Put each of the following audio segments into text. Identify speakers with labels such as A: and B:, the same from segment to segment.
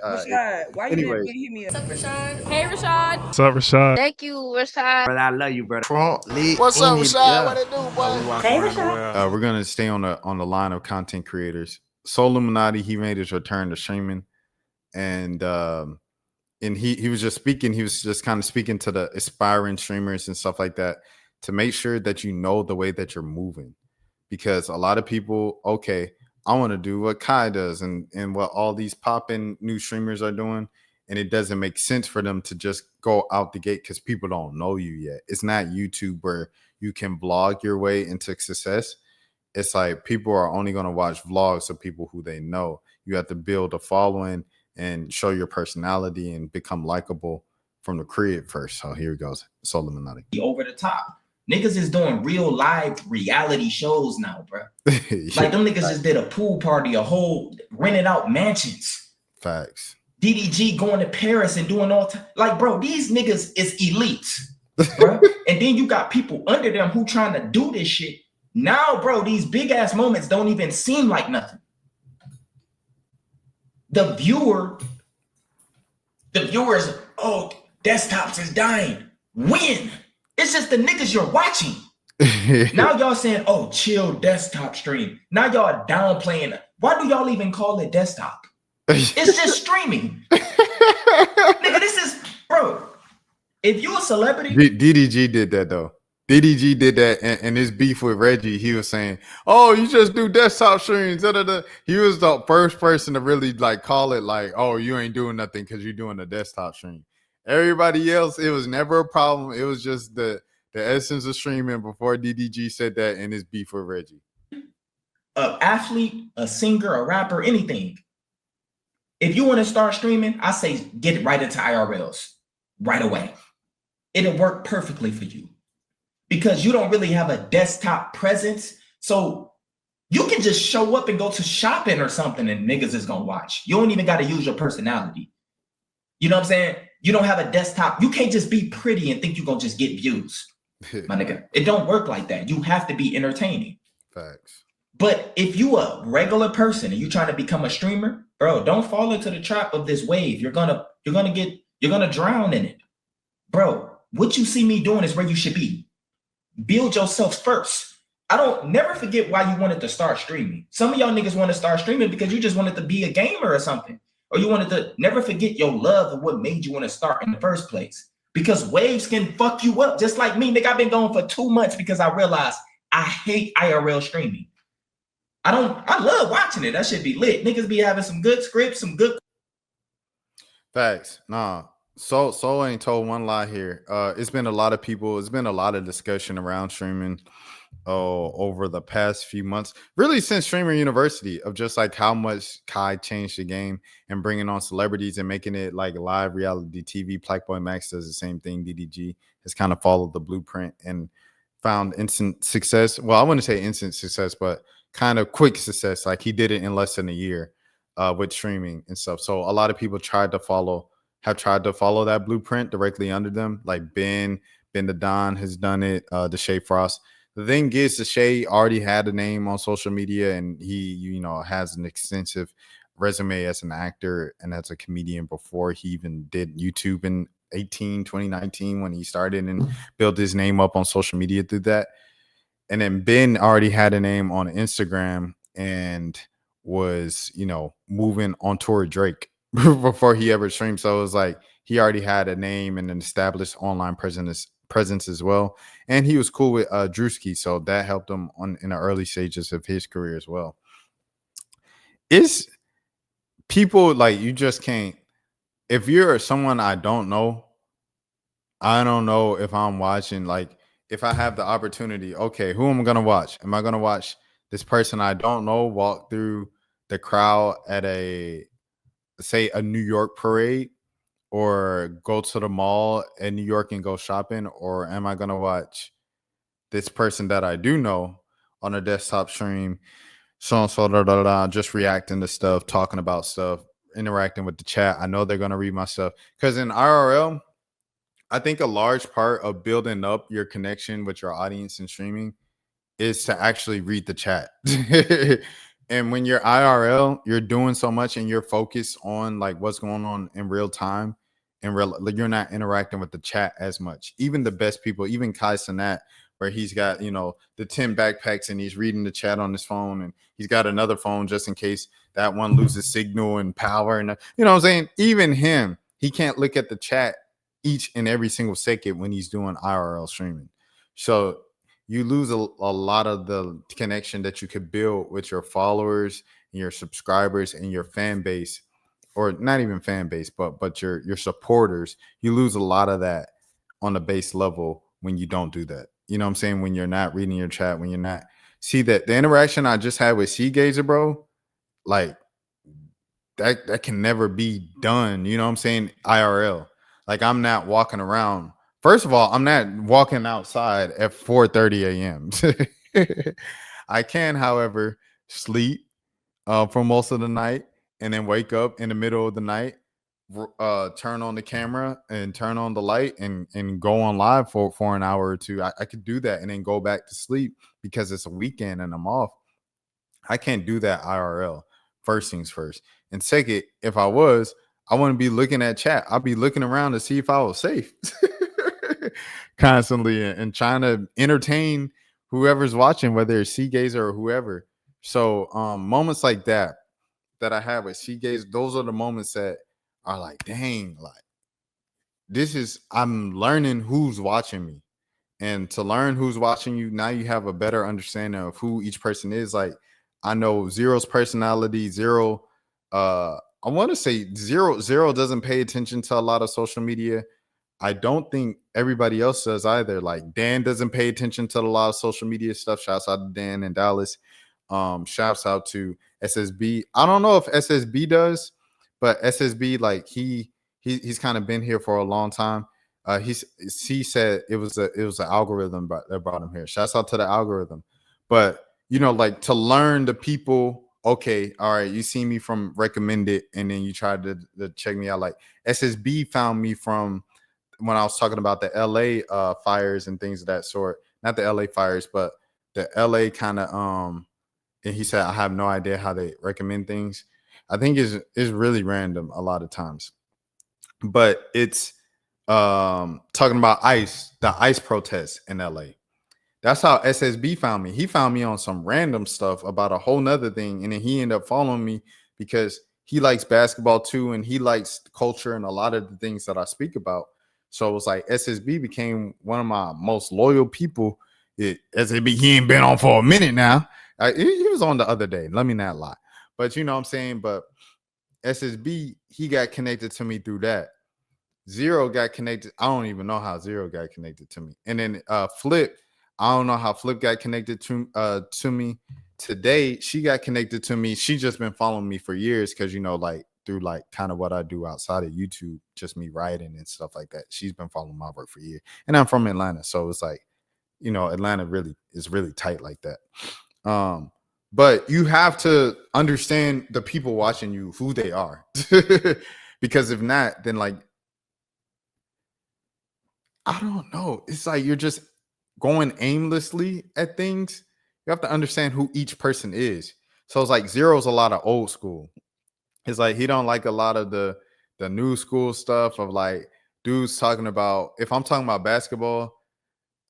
A: Rashad, why you didn't
B: Anyways,
A: hit me up?
C: What's up, Rashad? Hey, Rashad.
D: What's up, Rashad?
C: Thank you, Rashad.
B: brother, I love you, brother.
E: What's up, Rashad? What it do, boy?
A: Hey, Rashad.
B: We're gonna stay on the line of content creators. SoLLUMINATI, he made his return to streaming, and he was just speaking. He was just kind of speaking to the aspiring streamers and stuff like that to make sure that you know the way that you're moving, because a lot of people, okay, I want to do what Kai does and what all these popping new streamers are doing, and it doesn't make sense for them to just go out the gate because people don't know you yet. It's not YouTube where you can vlog your way into success. It's like people are only going to watch vlogs of people who they know. You have to build a following and show your personality and become likable from the crib first. So here it goes. SoLLUMINATI.
F: Over the top. Niggas is doing real live reality shows now, bro. Like them niggas just did a pool party, a whole rented out mansions.
B: Facts.
F: DDG going to Paris and doing all like, bro, these niggas is elites, bro. And then you got people under them who trying to do this shit. Now, bro, these big ass moments don't even seem like nothing. The viewers, oh, desktops is dying. When? It's just the niggas you're watching. Now y'all saying, oh, chill desktop stream. Now y'all downplaying it. Why do y'all even call it desktop? It's just streaming. Nigga, this is, bro, if you a celebrity.
B: DDG did that though. DDG did that, and his beef with Reggie, he was saying, oh, you just do desktop streams. Da, da, da. He was the first person to really like call it like, oh, you ain't doing nothing because you're doing a desktop stream. Everybody else, it was never a problem. It was just the essence of streaming before DDG said that in his beef with Reggie.
F: An athlete, a singer, a rapper, anything. If you want to start streaming, I say get it right into IRLs right away. It'll work perfectly for you because you don't really have a desktop presence. So you can just show up and go to shopping or something and niggas is going to watch. You don't even got to use your personality. You know what I'm saying? You don't have a desktop. You can't just be pretty and think you're going to just get views, my nigga. It don't work like that. You have to be entertaining.
B: Facts.
F: But if you a regular person and you trying to become a streamer, bro, don't fall into the trap of this wave. You're gonna drown in it. Bro, what you see me doing is where you should be. Build yourself first. Never forget why you wanted to start streaming. Some of y'all niggas want to start streaming because you just wanted to be a gamer or something. Or you wanted to never forget your love of what made you want to start in the first place. Because waves can fuck you up. Just like me, nigga, I've been going for 2 months because I realized I hate IRL streaming. I love watching it. That should be lit. Niggas be having some good scripts, some good.
B: Facts. Nah. So ain't told one lie here. It's been a lot of discussion around streaming over the past few months, really since Streamer University, of just like how much Kai changed the game and bringing on celebrities and making it like live reality TV. Blackboy Max does the same thing. DDG has kind of followed the blueprint and found instant success. Well, I wouldn't say instant success, but kind of quick success. Like he did it in less than a year with streaming and stuff. So a lot of people have tried to follow that blueprint directly under them. Like Ben the Don has done it, the Shay Frost. The thing is, the Shay already had a name on social media, and he, has an extensive resume as an actor and as a comedian before he even did YouTube in 2019 when he started and built his name up on social media through that. And then Ben already had a name on Instagram and was, moving on tour with Drake before he ever streamed. So it was like he already had a name and an established online presence as well. And he was cool with Drewski, so that helped him in the early stages of his career as well. Is people like, you just can't, if you're someone I don't know if I'm watching, like if I have the opportunity, okay, who am I going to watch? Am I going to watch this person I don't know walk through the crowd at a New York parade, or go to the mall in New York and go shopping? Or am I going to watch this person that I do know on a desktop stream, just reacting to stuff, talking about stuff, interacting with the chat? I know they're going to read my stuff. Because in IRL, I think a large part of building up your connection with your audience in streaming is to actually read the chat. And when you're IRL, you're doing so much and you're focused on like what's going on in real time. And like, you're not interacting with the chat as much. Even the best people, even Kai Cenat, where he's got, you know, the 10 backpacks and he's reading the chat on his phone, and he's got another phone just in case that one loses signal and power. And you know what I'm saying? Even him, he can't look at the chat each and every single second when he's doing IRL streaming. So you lose a lot of the connection that you could build with your followers and your subscribers and your fan base, or not even fan base, but your supporters. You lose a lot of that on the base level when you don't do that. You know what I'm saying? When you're not reading your chat, when you're not see that the interaction I just had with Seagazer, bro, like that can never be done. You know what I'm saying? IRL. Like I'm not walking around. First of all, I'm not walking outside at 4:30 a.m. I can, however, sleep for most of the night and then wake up in the middle of the night, turn on the camera and turn on the light and go on live for an hour or two. I could do that and then go back to sleep because it's a weekend and I'm off. I can't do that IRL. First things first. And second, if I was, I wouldn't be looking at chat. I'd be looking around to see if I was safe constantly and trying to entertain whoever's watching, whether it's Seagazer or whoever. So moments like that I have with Seagazer, those are the moments that are like, dang, like I'm learning who's watching me. And to learn who's watching you, now you have a better understanding of who each person is. Like I know Zero's personality. Zero, I want to say Zero doesn't pay attention to a lot of social media. I don't think everybody else does either. Like Dan doesn't pay attention to a lot of social media stuff. Shouts out to Dan in Dallas. Shouts out to SSB. I don't know if SSB does, but SSB, like he's kind of been here for a long time. He said it was an algorithm that brought him here. Shouts out to the algorithm. But you know, like to learn the people. Okay, all right, you see me from recommended, and then you tried to check me out. Like SSB found me from when I was talking about the LA fires and things of that sort. Not the LA fires, but the LA kind of and he said I have no idea how they recommend things. I think is really random a lot of times. But it's talking about the ICE protests in LA. That's how SSB found me. He found me on some random stuff about a whole nother thing. And then he ended up following me because he likes basketball too. And he likes culture and a lot of the things that I speak about. So it was like SSB became one of my most loyal people. SSB, he ain't been on for a minute now. He was on the other day. Let me not lie. But you know what I'm saying? But SSB, he got connected to me through that. Zero got connected. I don't even know how Zero got connected to me. And then Flip, I don't know how Flip got connected to me. Today, she got connected to me. She just been following me for years because, you know, like through like kind of what I do outside of YouTube, just me writing and stuff like that. She's been following my work for years. And I'm from Atlanta. So it's like, you know, Atlanta really is really tight like that. But you have to understand the people watching you, who they are. Because if not, then like, I don't know. It's like you're just going aimlessly at things. You have to understand who each person is. So it's like Zero's a lot of old school. It's like he don't like a lot of the new school stuff of like dudes talking about, if I'm talking about basketball,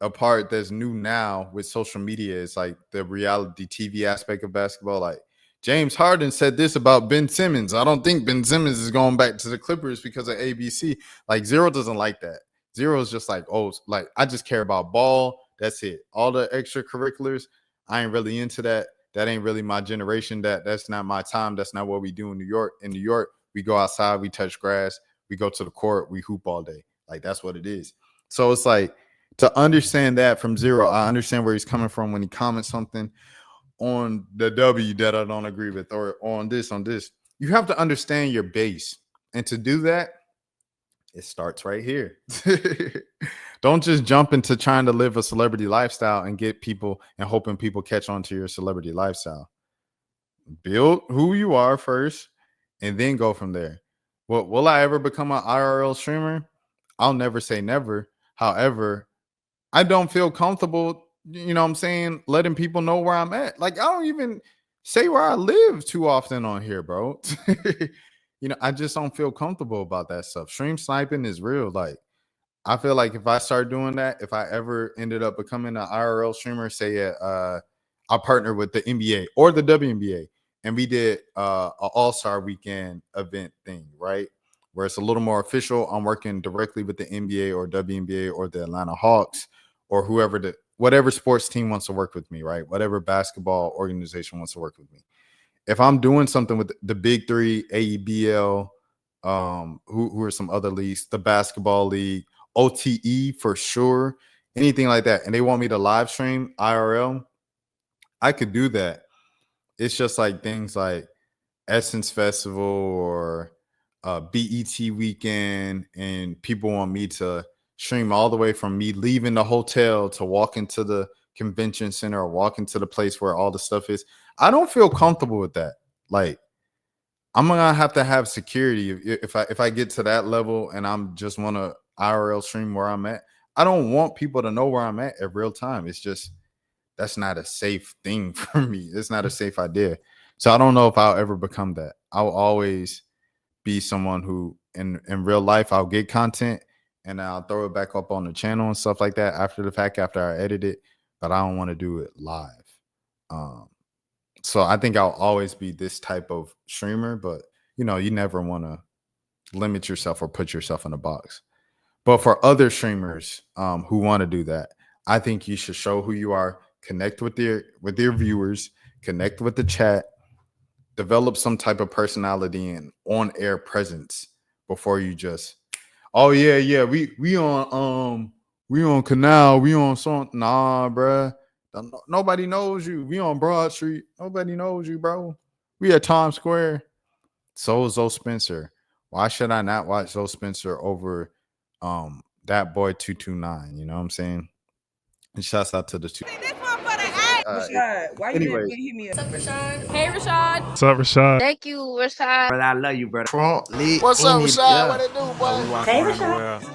B: a part that's new now with social media is like the reality TV aspect of basketball. Like James Harden said this about Ben Simmons. I don't think Ben Simmons is going back to the Clippers because of ABC. Like Zero doesn't like that. Zero is just like, oh, like I just care about ball. That's it. All the extracurriculars, I ain't really into that. That ain't really my generation. That's not my time. That's not what we do in New York. In New York, we go outside, we touch grass, we go to the court, we hoop all day. Like that's what it is. So it's like to understand that from Zero, I understand where he's coming from when he comments something on the W that I don't agree with, or on this. You have to understand your base. And to do that, it starts right here. Don't just jump into trying to live a celebrity lifestyle and get people and hoping people catch on to your celebrity lifestyle. Build who you are first and then go from there. Will I ever become an IRL streamer? I'll never say never. However, I don't feel comfortable, you know what I'm saying, letting people know where I'm at. Like, I don't even say where I live too often on here, bro. You know, I just don't feel comfortable about that stuff. Stream sniping is real. Like, I feel like if I start doing that, if I ever ended up becoming an IRL streamer, say I partner with the NBA or the WNBA, and we did an All-Star Weekend event thing, right? Where it's a little more official. I'm working directly with the NBA or WNBA or the Atlanta Hawks or whatever sports team wants to work with me, right? Whatever basketball organization wants to work with me. If I'm doing something with the big three, AEBL, who are some other leagues, the basketball league, OTE for sure, anything like that, and they want me to live stream IRL, I could do that. It's just like things like Essence Festival or BET Weekend, and people want me to stream all the way from me leaving the hotel to walk into the convention center or walk into the place where all the stuff is. I don't feel comfortable with that. Like, I'm gonna have to have security if I get to that level and I'm just want to IRL stream where I'm at. I don't want people to know where I'm at real time. It's just that's not a safe thing for me. It's not a safe idea. So I don't know if I'll ever become that. I'll always be someone who in real life I'll get content and I'll throw it back up on the channel and stuff like that after the fact, after I edit it, but I don't want to do it live. So I think I'll always be this type of streamer, but you know, you never want to limit yourself or put yourself in a box. But for other streamers who want to do that, I think you should show who you are, connect with your viewers, connect with the chat, develop some type of personality and on-air presence before you just, oh yeah, we on Canal, we on something. Nah, bruh. Nobody knows you. We on Broad Street. Nobody knows you, bro. We at Times Square. So is Zoe Spencer. Why should I not watch Zoe Spencer over that boy 229? You know what I'm saying? And shouts out to the two.
A: Rashad, why you
B: anyways.
A: didn't hit me up?
C: What's up, Rashad? Hey, Rashad.
D: What's up, Rashad?
C: Thank you, Rashad.
E: What's up, Rashad? What it do, boy?
A: Hey, Rashad.